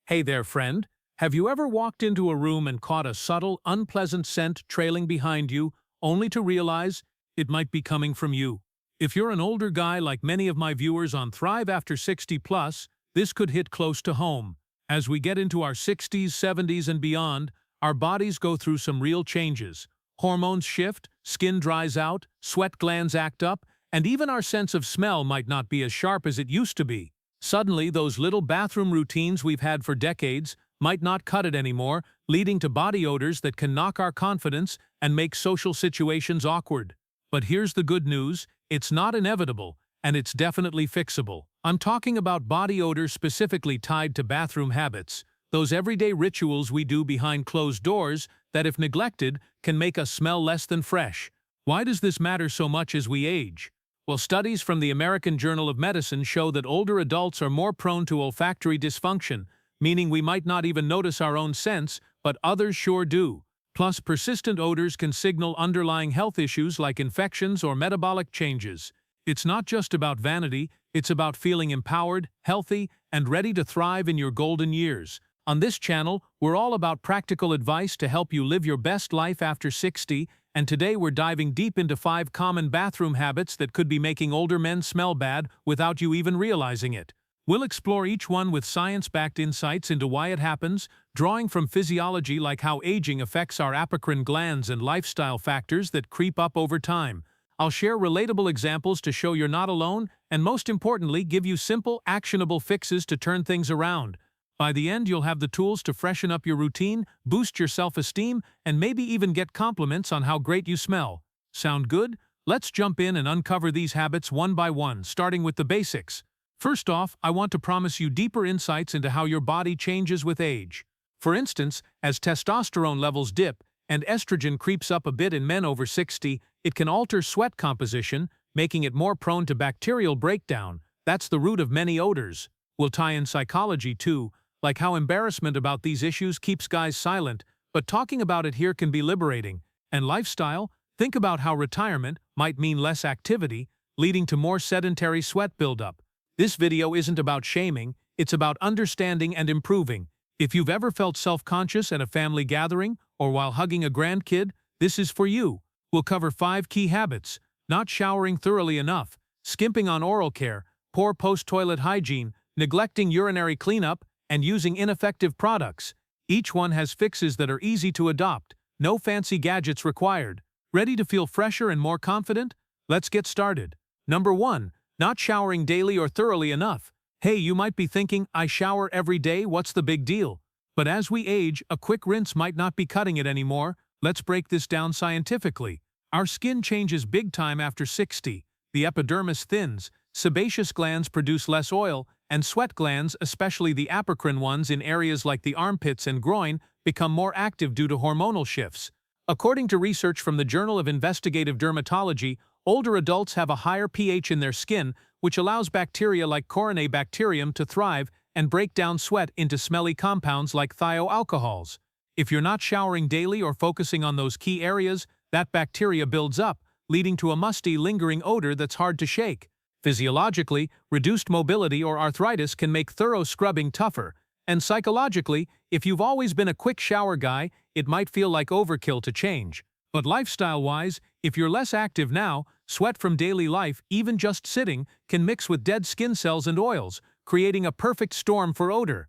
Hey there, friend. Have you ever walked into a room and caught a subtle, unpleasant scent trailing behind you, only to realize it might be coming from you? If you're an older guy like many of my viewers on Thrive After 60 Plus, this could hit close to home. As we get into our 60s, 70s, and beyond, our bodies go through some real changes. Hormones shift, skin dries out, sweat glands act up, and even our sense of smell might not be as sharp as it used to be. Suddenly, those little bathroom routines we've had for decades might not cut it anymore, leading to body odors that can knock our confidence and make social situations awkward. But here's the good news: it's not inevitable, and it's definitely fixable. I'm talking about body odors specifically tied to bathroom habits, those everyday rituals we do behind closed doors that, if neglected, can make us smell less than fresh. Why does this matter so much as we age? Well, studies from the American Journal of Medicine show that older adults are more prone to olfactory dysfunction, meaning we might not even notice our own scents, but others sure do. Plus, persistent odors can signal underlying health issues like infections or metabolic changes. It's not just about vanity, it's about feeling empowered, healthy, and ready to thrive in your golden years. On this channel, we're all about practical advice to help you live your best life after 60, and today we're diving deep into 5 common bathroom habits that could be making older men smell bad without you even realizing it. We'll explore each one with science-backed insights into why it happens, drawing from physiology like how aging affects our apocrine glands and lifestyle factors that creep up over time. I'll share relatable examples to show you're not alone, and most importantly, give you simple, actionable fixes to turn things around. By the end, you'll have the tools to freshen up your routine, boost your self-esteem, and maybe even get compliments on how great you smell. Sound good? Let's jump in and uncover these habits one by one, starting with the basics. First off, I want to promise you deeper insights into how your body changes with age. For instance, as testosterone levels dip and estrogen creeps up a bit in men over 60, it can alter sweat composition, making it more prone to bacterial breakdown. That's the root of many odors. We'll tie in psychology too, like how embarrassment about these issues keeps guys silent, but talking about it here can be liberating. And lifestyle, think about how retirement might mean less activity, leading to more sedentary sweat buildup. This video isn't about shaming, it's about understanding and improving. If you've ever felt self-conscious at a family gathering or while hugging a grandkid, this is for you. We'll cover 5 key habits: not showering thoroughly enough, skimping on oral care, poor post-toilet hygiene, neglecting urinary cleanup, and using ineffective products. Each one has fixes that are easy to adopt, no fancy gadgets required. Ready to feel fresher and more confident? Let's get started. Number 1. Not showering daily or thoroughly enough. Hey, you might be thinking, I shower every day, what's the big deal? But as we age, a quick rinse might not be cutting it anymore. Let's break this down scientifically. Our skin changes big time after 60. The epidermis thins, sebaceous glands produce less oil, and sweat glands, especially the apocrine ones in areas like the armpits and groin, become more active due to hormonal shifts. According to research from the Journal of Investigative Dermatology, older adults have a higher pH in their skin, which allows bacteria like Corynebacterium to thrive and break down sweat into smelly compounds like thioalcohols. If you're not showering daily or focusing on those key areas, that bacteria builds up, leading to a musty, lingering odor that's hard to shake. Physiologically, reduced mobility or arthritis can make thorough scrubbing tougher, and psychologically, if you've always been a quick shower guy, it might feel like overkill to change. But lifestyle-wise, if you're less active now, sweat from daily life, even just sitting, can mix with dead skin cells and oils, creating a perfect storm for odor.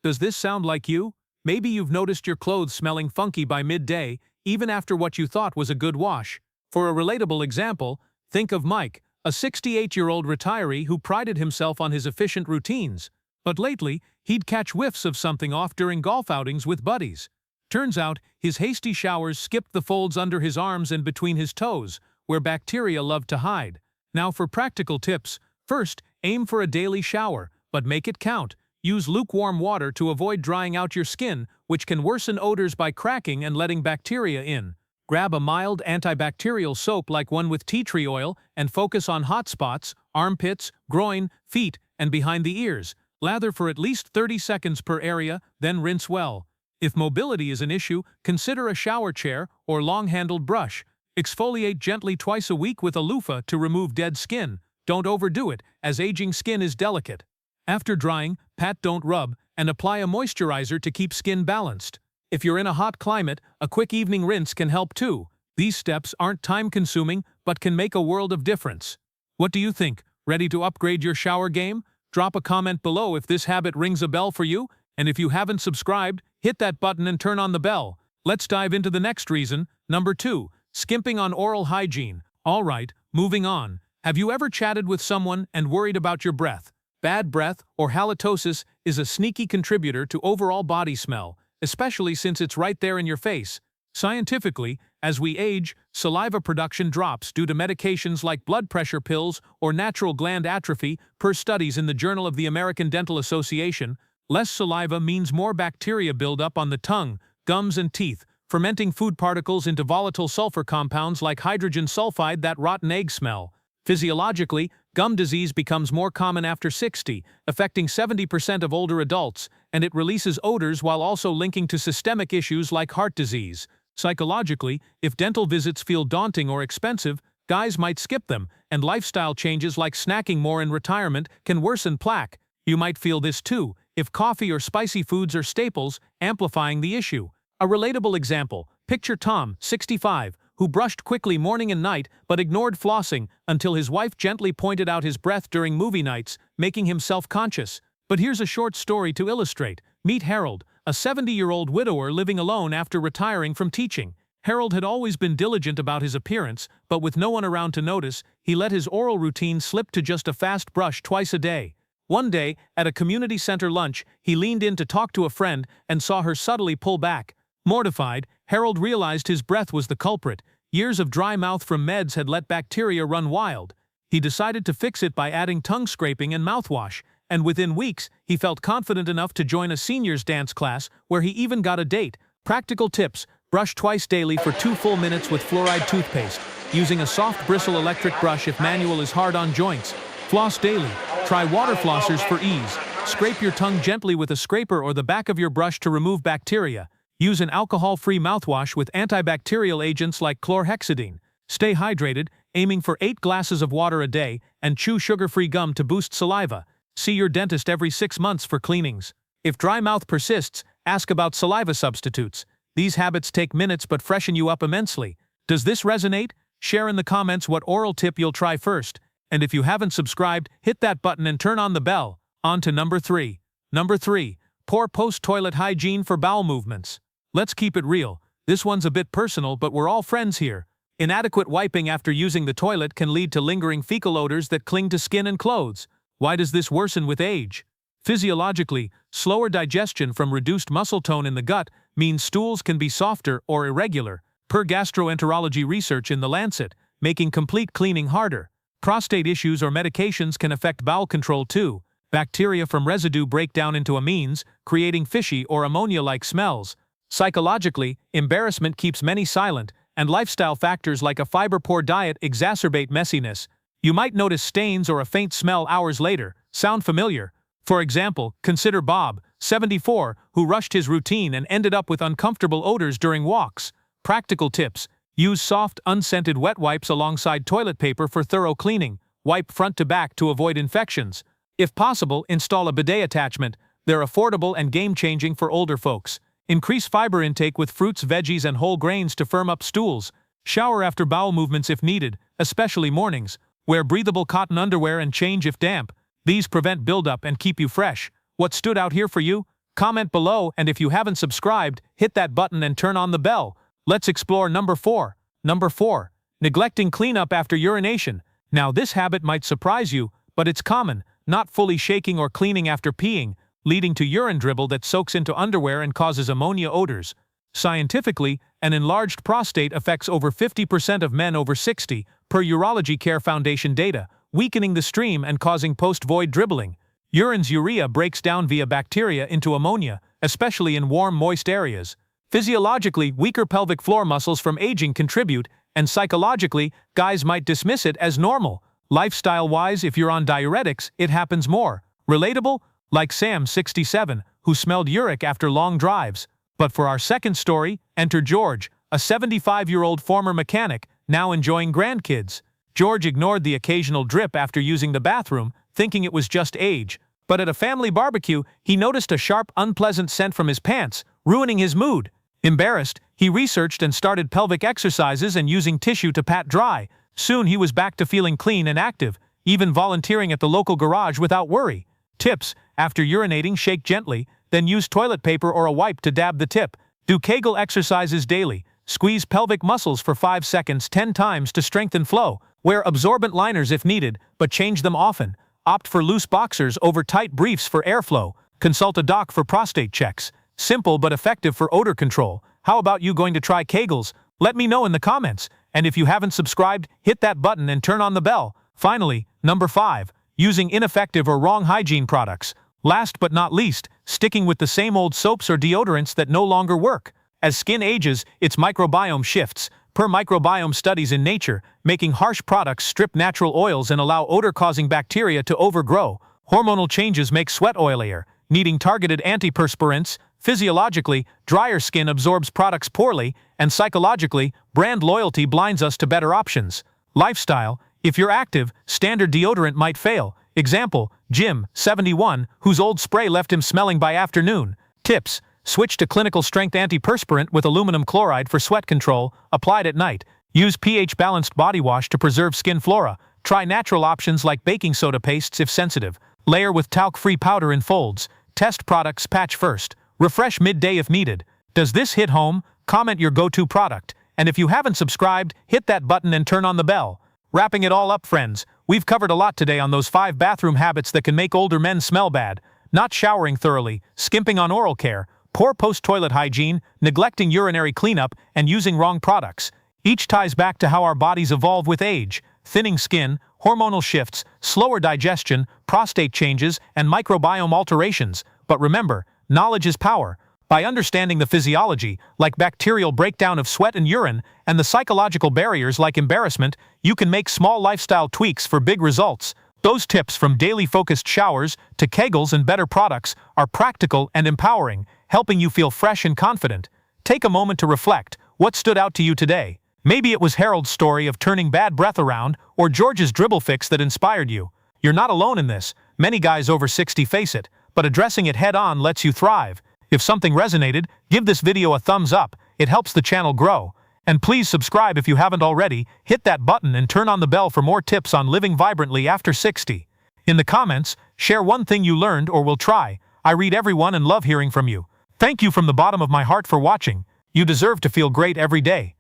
Does this sound like you? Maybe you've noticed your clothes smelling funky by midday, even after what you thought was a good wash. For a relatable example, think of Mike, a 68-year-old retiree who prided himself on his efficient routines. But lately, he'd catch whiffs of something off during golf outings with buddies. Turns out, his hasty showers skipped the folds under his arms and between his toes, where bacteria love to hide. Now for practical tips. First, aim for a daily shower, but make it count. Use lukewarm water to avoid drying out your skin, which can worsen odors by cracking and letting bacteria in. Grab a mild antibacterial soap like one with tea tree oil and focus on hot spots, armpits, groin, feet, and behind the ears. Lather for at least 30 seconds per area, then rinse well. If mobility is an issue, consider a shower chair or long-handled brush. Exfoliate gently twice a week with a loofah to remove dead skin. Don't overdo it, as aging skin is delicate. After drying, pat don't rub, and apply a moisturizer to keep skin balanced. If you're in a hot climate, a quick evening rinse can help too. These steps aren't time-consuming but can make a world of difference. What do you think? Ready to upgrade your shower game? Drop a comment below if this habit rings a bell for you, and if you haven't subscribed, hit that button and turn on the bell. Let's dive into the next reason. Number 2. Skimping on oral hygiene. Alright, moving on. Have you ever chatted with someone and worried about your breath? Bad breath, or halitosis, is a sneaky contributor to overall body smell, especially since it's right there in your face. Scientifically, as we age, saliva production drops due to medications like blood pressure pills or natural gland atrophy, per studies in the Journal of the American Dental Association. Less saliva means more bacteria buildup on the tongue, gums and teeth, fermenting food particles into volatile sulfur compounds like hydrogen sulfide that rotten egg smell. Physiologically, gum disease becomes more common after 60, affecting 70% of older adults, and it releases odors while also linking to systemic issues like heart disease. Psychologically, if dental visits feel daunting or expensive, guys might skip them, and lifestyle changes like snacking more in retirement can worsen plaque. You might feel this too, if coffee or spicy foods are staples, amplifying the issue. A relatable example: picture Tom, 65, who brushed quickly morning and night but ignored flossing until his wife gently pointed out his breath during movie nights, making him self-conscious. But here's a short story to illustrate. Meet Harold, a 70-year-old widower living alone after retiring from teaching. Harold had always been diligent about his appearance, but with no one around to notice, he let his oral routine slip to just a fast brush twice a day. One day, at a community center lunch, he leaned in to talk to a friend and saw her subtly pull back. Mortified, Harold realized his breath was the culprit. Years of dry mouth from meds had let bacteria run wild. He decided to fix it by adding tongue scraping and mouthwash, and within weeks, he felt confident enough to join a seniors dance class where he even got a date. Practical tips: brush twice daily for 2 full minutes with fluoride toothpaste, using a soft bristle electric brush if manual is hard on joints. Floss daily. Try water flossers for ease. Scrape your tongue gently with a scraper or the back of your brush to remove bacteria. Use an alcohol-free mouthwash with antibacterial agents like chlorhexidine. Stay hydrated, aiming for 8 glasses of water a day, and chew sugar-free gum to boost saliva. See your dentist every 6 months for cleanings. If dry mouth persists, ask about saliva substitutes. These habits take minutes but freshen you up immensely. Does this resonate? Share in the comments what oral tip you'll try first. And if you haven't subscribed, hit that button and turn on the bell. On to number 3. Number 3. Poor post-toilet hygiene for bowel movements. Let's keep it real. This one's a bit personal, but we're all friends here. Inadequate wiping after using the toilet can lead to lingering fecal odors that cling to skin and clothes. Why does this worsen with age? Physiologically, slower digestion from reduced muscle tone in the gut means stools can be softer or irregular, per gastroenterology research in The Lancet, making complete cleaning harder. Prostate issues or medications can affect bowel control too. Bacteria from residue break down into amines, creating fishy or ammonia-like smells. Psychologically, embarrassment keeps many silent, and lifestyle factors like a fiber-poor diet exacerbate messiness. You might notice stains or a faint smell hours later. Sound familiar? For example, consider Bob, 74, who rushed his routine and ended up with uncomfortable odors during walks. Practical tips: use soft, unscented wet wipes alongside toilet paper for thorough cleaning. Wipe front to back to avoid infections. If possible, install a bidet attachment. They're affordable and game-changing for older folks. Increase fiber intake with fruits, veggies, and whole grains to firm up stools. Shower after bowel movements if needed, especially mornings. Wear breathable cotton underwear and change if damp. These prevent buildup and keep you fresh. What stood out here for you? Comment below, and if you haven't subscribed, hit that button and turn on the bell. Let's explore number 4. Number 4. Neglecting cleanup after urination. Now this habit might surprise you, but it's common, not fully shaking or cleaning after peeing, leading to urine dribble that soaks into underwear and causes ammonia odors. Scientifically, an enlarged prostate affects over 50% of men over 60, per Urology Care Foundation data, weakening the stream and causing post-void dribbling. Urine's urea breaks down via bacteria into ammonia, especially in warm, moist areas. Physiologically, weaker pelvic floor muscles from aging contribute, and psychologically, guys might dismiss it as normal. Lifestyle-wise, if you're on diuretics, it happens more. Relatable? Like Sam, 67, who smelled uric after long drives. But for our second story, enter George, a 75-year-old former mechanic, now enjoying grandkids. George ignored the occasional drip after using the bathroom, thinking it was just age. But at a family barbecue, he noticed a sharp, unpleasant scent from his pants, ruining his mood. Embarrassed, he researched and started pelvic exercises and using tissue to pat dry. Soon he was back to feeling clean and active, even volunteering at the local garage without worry. Tips: after urinating, shake gently, then use toilet paper or a wipe to dab the tip. Do Kegel exercises daily. Squeeze pelvic muscles for 5 seconds 10 times to strengthen flow. Wear absorbent liners if needed, but change them often. Opt for loose boxers over tight briefs for airflow. Consult a doc for prostate checks. Simple but effective for odor control. How about you going to try Kegels? Let me know in the comments. And if you haven't subscribed, hit that button and turn on the bell. Finally, number 5. Using ineffective or wrong hygiene products. Last but not least, sticking with the same old soaps or deodorants that no longer work. As skin ages, its microbiome shifts. Per microbiome studies in Nature, making harsh products strip natural oils and allow odor-causing bacteria to overgrow. Hormonal changes make sweat oilier, needing targeted antiperspirants. Physiologically, drier skin absorbs products poorly, and psychologically, brand loyalty blinds us to better options. Lifestyle: if you're active, standard deodorant might fail. Example: Jim, 71, whose old spray left him smelling by afternoon. Tips: switch to clinical strength antiperspirant with aluminum chloride for sweat control, applied at night. Use pH-balanced body wash to preserve skin flora. Try natural options like baking soda pastes if sensitive. Layer with talc-free powder in folds. Test products patch first. Refresh midday if needed. Does this hit home? Comment your go-to product. And if you haven't subscribed, hit that button and turn on the bell. Wrapping it all up, friends, we've covered a lot today on those 5 bathroom habits that can make older men smell bad. Not showering thoroughly, skimping on oral care, poor post-toilet hygiene, neglecting urinary cleanup, and using wrong products. Each ties back to how our bodies evolve with age: thinning skin, hormonal shifts, slower digestion, prostate changes, and microbiome alterations. But remember, knowledge is power. By understanding the physiology, like bacterial breakdown of sweat and urine, and the psychological barriers like embarrassment, you can make small lifestyle tweaks for big results. Those tips, from daily focused showers to Kegels and better products, are practical and empowering, helping you feel fresh and confident. Take a moment to reflect. What stood out to you today? Maybe it was Harold's story of turning bad breath around, or George's dribble fix that inspired you. You're not alone in this. Many guys over 60 face it, but addressing it head-on lets you thrive. If something resonated, give this video a thumbs up. It helps the channel grow. And please subscribe if you haven't already. Hit that button and turn on the bell for more tips on living vibrantly after 60. In the comments, share one thing you learned or will try. I read everyone and love hearing from you. Thank you from the bottom of my heart for watching. You deserve to feel great every day.